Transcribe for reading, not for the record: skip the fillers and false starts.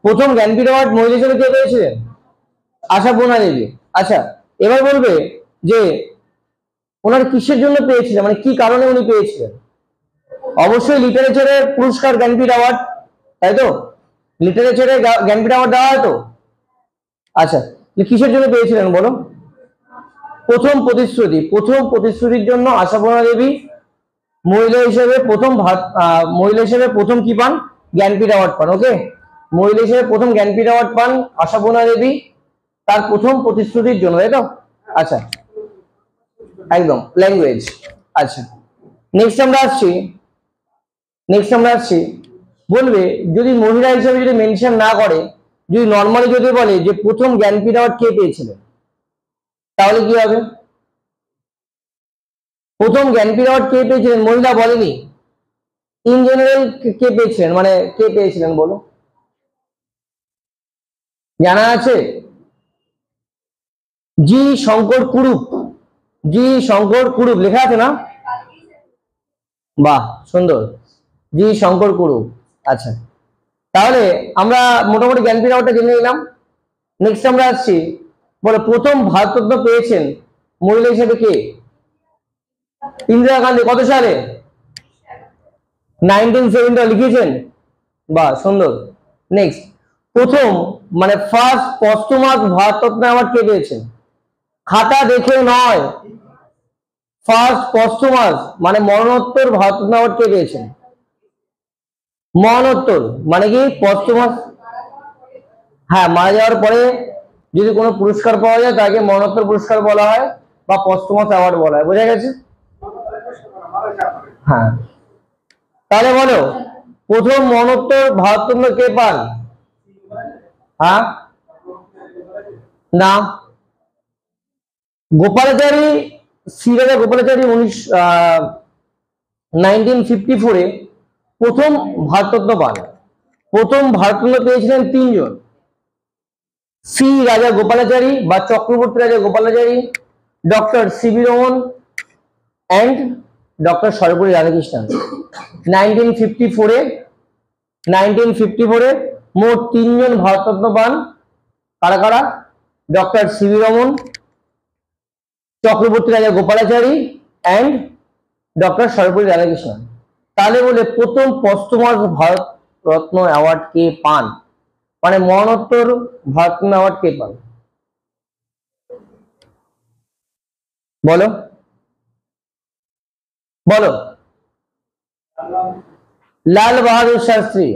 প্রথম জ্ঞানপীঠ অ্যাওয়ার্ড মহিলা হিসেবে কে পেয়েছিলেন? আশাপূর্ণা দেবী। আচ্ছা, এবার বলবে যে ওনার কিসের জন্য পেয়েছিলেন, মানে কি কারণে উনি পেয়েছিলেন? অবশ্যই লিটারেচারের পুরস্কার জ্ঞানপীঠ অ্যাওয়ার্ড, তাই তো? লিটারেচারে জ্ঞানপীঠ অ্যাওয়ার্ড দেওয়া হয় তো। আচ্ছা, কিসের জন্য পেয়েছিলেন বলো? প্রথম প্রতিশ্রুতির জন্য আশাপূর্ণা দেবী মহিলা হিসেবে প্রথম কি পান? জ্ঞানপীঠ অ্যাওয়ার্ড পান। ওকে, মহিলা হিসেবে প্রথম জ্ঞানপীঠ অ্যাওয়ার্ড পান আশাপূর্ণা দেবী তার প্রথম প্রতিশ্রুতির জন্য, তাই তো? আচ্ছা, একদম ল্যাঙ্গুয়েজ। আচ্ছা, নেক্সট আমরা আসছি বলবে যদি মহিলা হিসেবে যদি মেনশন না করে, যদি নর্মালি যদি বলে যে প্রথম জ্ঞানপীঠ অ্যাওয়ার্ড কে পেয়েছিলেন, তাহলে কি হবে? প্রথম জ্ঞানপীঠ অ্যাওয়ার্ড কে পেয়েছিলেন মহিলা বলেনি, ইন জেনারেল কে পেয়েছিলেন, মানে কে পেয়েছিলেন বলো, জানা আছে? জি শঙ্কর কুরুপ লেখা আছে না? বাহ, সুন্দর, জি শঙ্কর কুরুপ। আচ্ছা, তাহলে আমরা মোটামুটি জ্ঞানপীঠ অ্যাওয়ার্ডটা জেনে নিলাম। নেক্সট আমরা আসছি, বলে প্রথম ভারতরত্ন পেয়েছেন মহিলা হিসেবে কে? ইন্দিরা গান্ধী। কত সালে? 1970 লিখেছেন। বাহ, সুন্দর। নেক্সট, প্রথম মানে ফার্স্ট পস্টুমাস ভারতরত্ন অ্যাওয়ার্ড কে পেয়েছেন? খাতা দেখে নয়, ফার্স্ট পস্টুমাস মানে মরণোত্তর ভারতরত্ন অ্যাওয়ার্ড কে পেয়েছেন? মরণোত্তর মানে কি? পস্টুমাস, হ্যাঁ, মারা যাওয়ার পরে যদি কোনো পুরস্কার পাওয়া যায় তাকে মরণোত্তর পুরস্কার বলা হয় বা পস্টুমাস অ্যাওয়ার্ড বলা হয়। বোঝা গেছে? হ্যাঁ, তাহলে বলো প্রথম মরণোত্তর ভারতরত্ন কে পান? হ্যাঁ, না, গোপালাচারী, শ্রীরাজা গোপালাচারী 1954 প্রথম ভারতরত্ন পান। প্রথম ভারতরত্ন পেয়েছিলেন তিনজন, শ্রী রাজা গোপালাচারী বা Chakravarti Raja Gopalachari, doctor CV Raman and doctor Sarvepalli Radhakrishnan. 1954 মোট তিনজন ভারতরত্ন পান। কারা কারা? Doctor CV Raman, Chakraborty Raja Gopalachari and doctor Sarvepalli Radhakrishnan. তাহলে বলে প্রথম পস্টুমাস ভারতরত্ন অ্যাওয়ার্ড কে পান, মানে মরণোত্তর ভারতরত্ন অ্যাওয়ার্ড কে পান বলো? বলো। লাল বাহাদুর শাস্ত্রী।